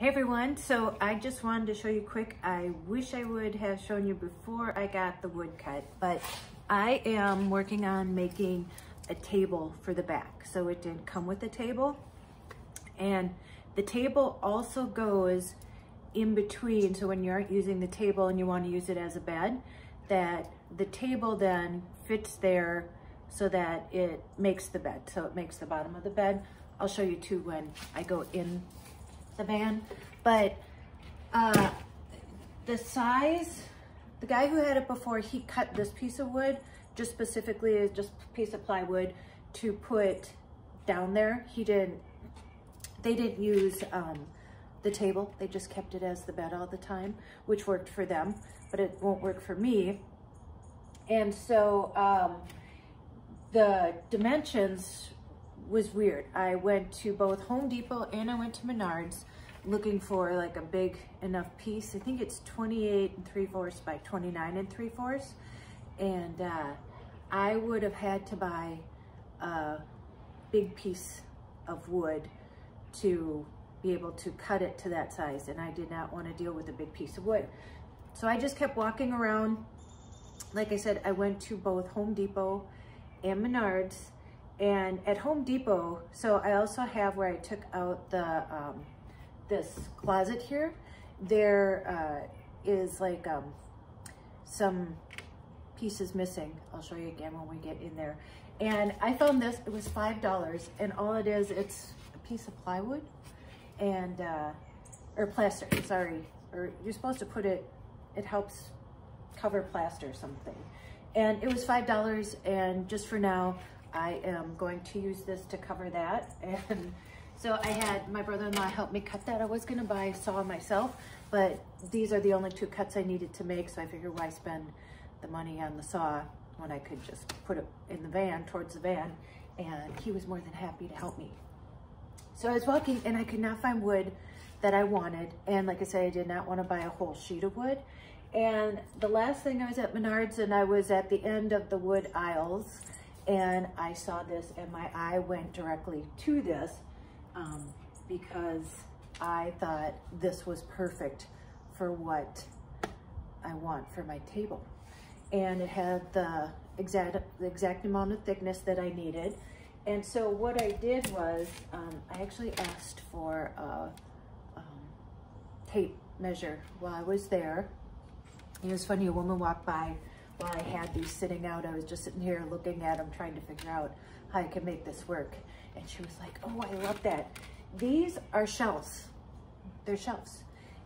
Hey everyone, so I just wanted to show you quick. I wish I would have shown you before I got the wood cut, but I am working on making a table for the back. So it didn't come with the table, and the table also goes in between. So when you aren't using the table and you want to use it as a bed, that the table then fits there so that it makes the bed. So it makes the bottom of the bed. I'll show you too when I go in the van. But the size, the guy who had it before, he cut this piece of wood just specifically as just a piece of plywood to put down there. They didn't use the table. They just kept it as the bed all the time, which worked for them, but it won't work for me. And so the dimensions was weird. I went to both Home Depot and I went to Menards looking for like a big enough piece. I think it's 28 3/4 by 29 3/4. And I would have had to buy a big piece of wood to be able to cut it to that size. And I did not want to deal with a big piece of wood. So I just kept walking around. Like I said, I went to both Home Depot and Menards. And at Home Depot, so I also have where I took out the this closet here. There is like some pieces missing. I'll show you again when we get in there. And I found this, it was $5, and all it is, it's a piece of plywood and, or plaster, sorry. Or you're supposed to put it, it helps cover plaster or something. And it was $5, and just for now, I am going to use this to cover that. And so I had my brother-in-law help me cut that. I was gonna buy a saw myself, but these are the only two cuts I needed to make, so I figured why spend the money on the saw when I could just put it in the van, towards the van, and he was more than happy to help me. So I was walking and I could not find wood that I wanted, and like I said, I did not want to buy a whole sheet of wood. And the last thing, I was at Menards and I was at the end of the wood aisles, and I saw this and my eye went directly to this because I thought this was perfect for what I want for my table. And it had the exact amount of thickness that I needed. And so what I did was I actually asked for a tape measure while I was there. It was funny, a woman walked by while I had these sitting out. I was just sitting here looking at them, trying to figure out how I could make this work. And she was like, oh, I love that. These are shelves. They're shelves.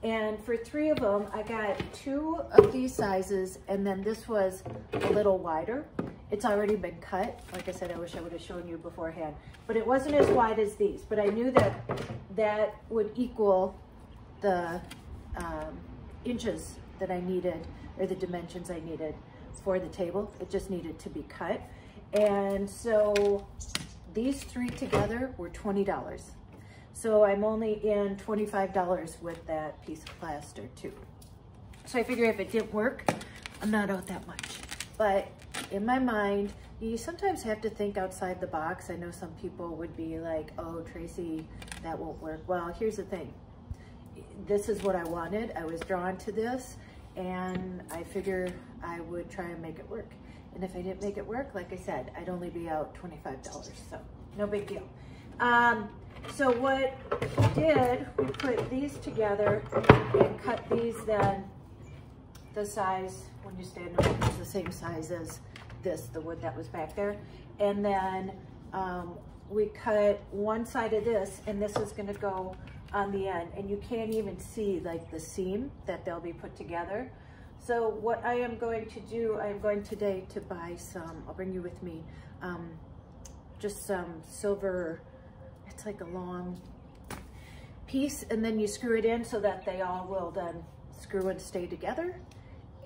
And for 3 of them, I got 2 of these sizes, and then this was a little wider. It's already been cut. Like I said, I wish I would have shown you beforehand. But it wasn't as wide as these. But I knew that that would equal the inches that I needed, or the dimensions I needed for the table. It just needed to be cut. And so these 3 together were $20. So I'm only in $25 with that piece of plaster too. So I figure if it didn't work, I'm not out that much. But in my mind, you sometimes have to think outside the box. I know some people would be like, oh, Tracy, that won't work. Well, here's the thing. This is what I wanted. I was drawn to this, and I figure I would try and make it work. And if I didn't make it work, like I said, I'd only be out $25, so no big deal. So what we did, we put these together and cut these then the size, when you stand up, it's the same size as this, the wood that was back there. And then we cut one side of this, and this is gonna go on the end, and you can't even see like the seam that they'll be put together. So what I am going to do, I am going today to buy some, I'll bring you with me, just some silver, it's like a long piece, and then you screw it in so that they all will then screw and stay together,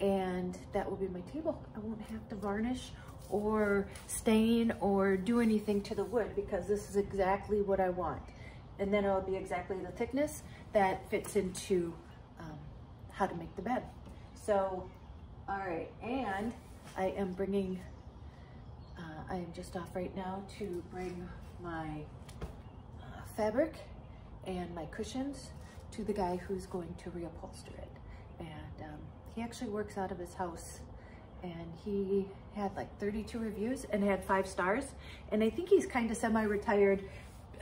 and that will be my table. I won't have to varnish or stain or do anything to the wood because this is exactly what I want. And then it'll be exactly the thickness that fits into how to make the bed. So, all right, and I am bringing, I am just off right now to bring my fabric and my cushions to the guy who's going to reupholster it. And he actually works out of his house, and he had like 32 reviews and had 5 stars. And I think he's kind of semi-retired.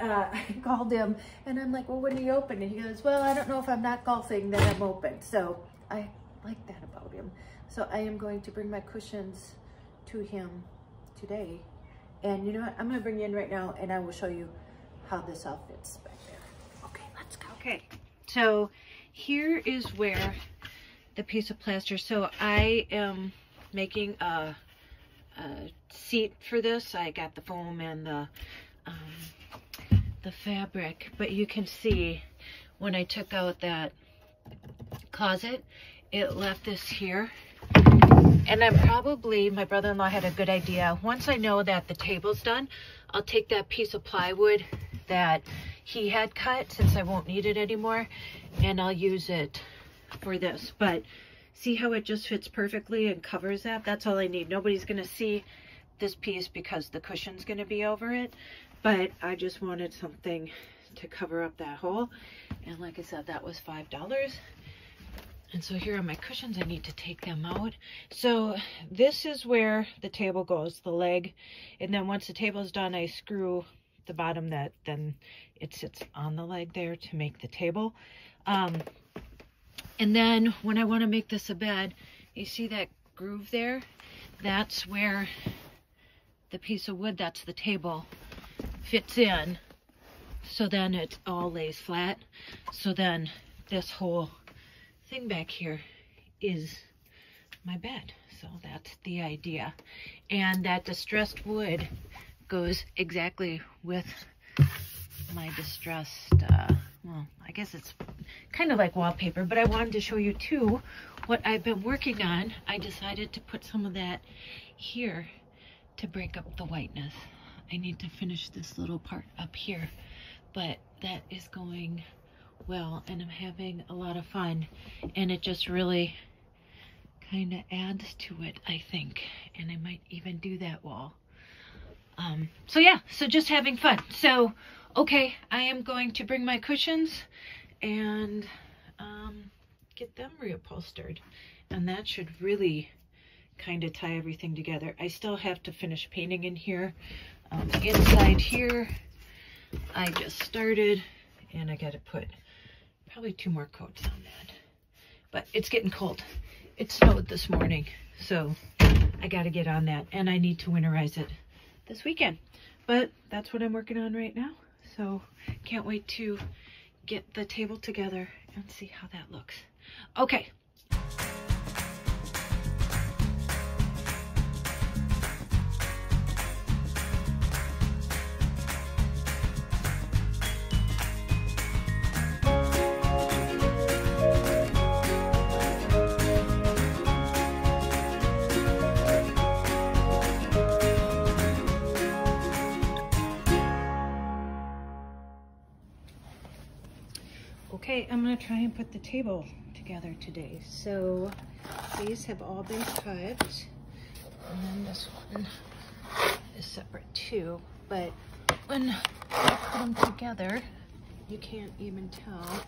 I called him and I'm like, well, when are you open? And he goes, well, I don't know if I'm not golfing, then I'm open. So I like that about him. So I am going to bring my cushions to him today. And you know what? I'm going to bring you in right now and I will show you how this all fits back there. Okay, let's go. Okay, so here is where the piece of plaster, so I am making a seat for this. I got the foam and the fabric, but you can see when I took out that closet, it left this here. And I'm probably, my brother-in-law had a good idea. Once I know that the table's done, I'll take that piece of plywood that he had cut, since I won't need it anymore, and I'll use it for this. But see how it just fits perfectly and covers that? That's all I need. Nobody's gonna see this piece because the cushion's gonna be over it, but I just wanted something to cover up that hole. And like I said, that was $5. And so here are my cushions. I need to take them out. So this is where the table goes, the leg. And then once the table's done, I screw the bottom that then it sits on the leg there to make the table. And then when I want to make this a bed, you see that groove there? That's where the piece of wood, that's the table, fits in. So then it all lays flat. So then this whole thing back here is my bed. So that's the idea. And that distressed wood goes exactly with my distressed, well, I guess it's kind of like wallpaper, but I wanted to show you too what I've been working on. I decided to put some of that here to break up the whiteness. I need to finish this little part up here, but that is going well, and I'm having a lot of fun, and it just really kind of adds to it, I think. And I might even do that wall. So yeah, so just having fun. So okay, I am going to bring my cushions and get them reupholstered, and that should really kind of tie everything together. I still have to finish painting in here. Inside here, I just started, and I got to put probably 2 more coats on that. But it's getting cold. It snowed this morning, so I got to get on that, and I need to winterize it this weekend. But that's what I'm working on right now. So can't wait to get the table together and see how that looks. Okay. Okay, I'm gonna try and put the table together today. So these have all been cut, and then this one is separate too. But when I put them together, you can't even tell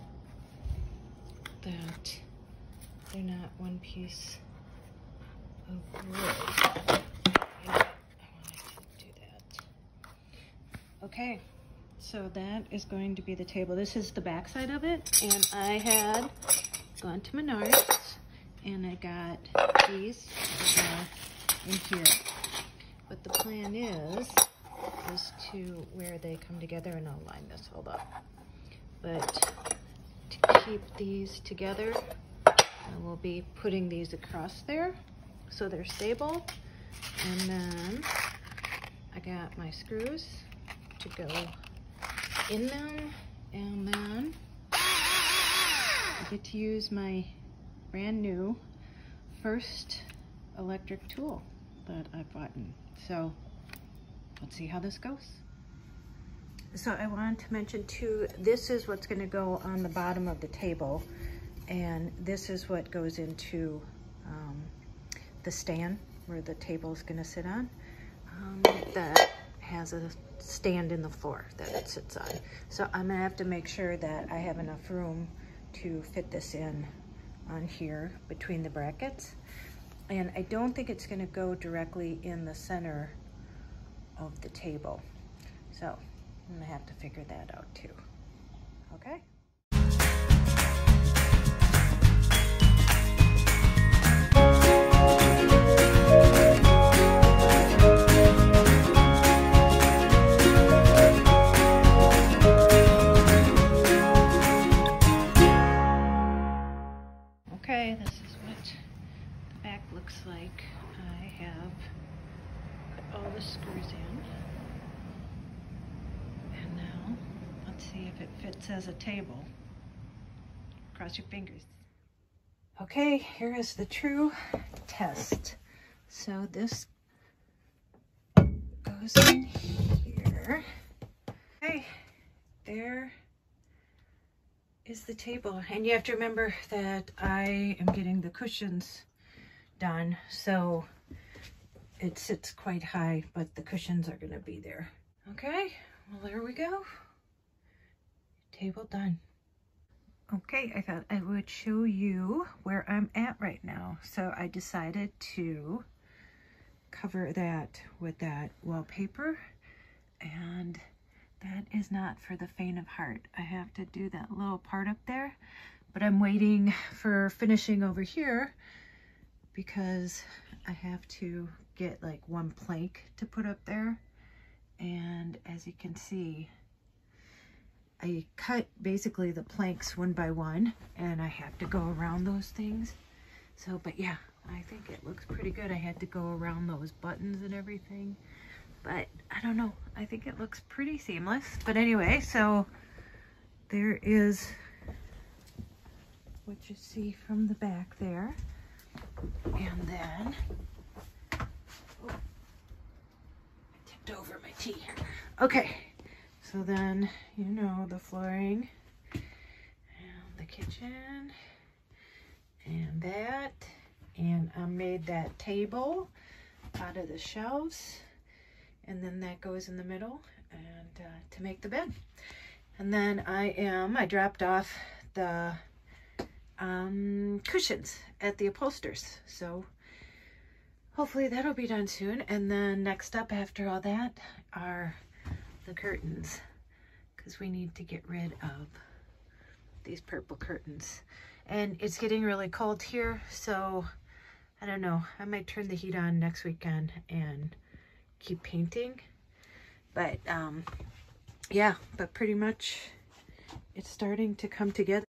that they're not one piece of wood. Yeah, I wanted to do that. Okay. So that is going to be the table. This is the back side of it, and I had gone to Menards and I got these in here. But the plan is to where they come together, and I'll line this all up. But to keep these together, I will be putting these across there so they're stable. And then I got my screws to go in them, and then I get to use my brand new first electric tool that I've bought. So let's see how this goes. So I wanted to mention too, this is what's going to go on the bottom of the table, and this is what goes into the stand where the table is going to sit on. That has a stand in the floor that it sits on. So I'm gonna have to make sure that I have enough room to fit this in on here between the brackets. And I don't think it's gonna go directly in the center of the table. So I'm gonna have to figure that out too, okay? Okay, this is what the back looks like. I have put all the screws in. And now, let's see if it fits as a table. Cross your fingers. Okay, here is the true test. So this goes in here. Okay, there is the table. And you have to remember that I am getting the cushions done, so it sits quite high, but the cushions are gonna be there. Okay, well, there we go. Table done. Okay, I thought I would show you where I'm at right now. So I decided to cover that with that wallpaper, and that is not for the faint of heart. I have to do that little part up there, but I'm waiting for finishing over here because I have to get like one plank to put up there. And as you can see, I cut basically the planks one by one, and I have to go around those things. So, but yeah, I think it looks pretty good. I had to go around those buttons and everything, but I don't know. I think it looks pretty seamless. But anyway, so there is what you see from the back there. And then, oh, I tipped over my tea. Okay, so then, you know, the flooring and the kitchen and that. And I made that table out of the shelves. And then that goes in the middle and to make the bed. And then I dropped off the cushions at the upholsterers. So hopefully that'll be done soon. And then next up after all that are the curtains, because we need to get rid of these purple curtains. And it's getting really cold here, so I don't know. I might turn the heat on next weekend and keep painting. But yeah, but pretty much it's starting to come together.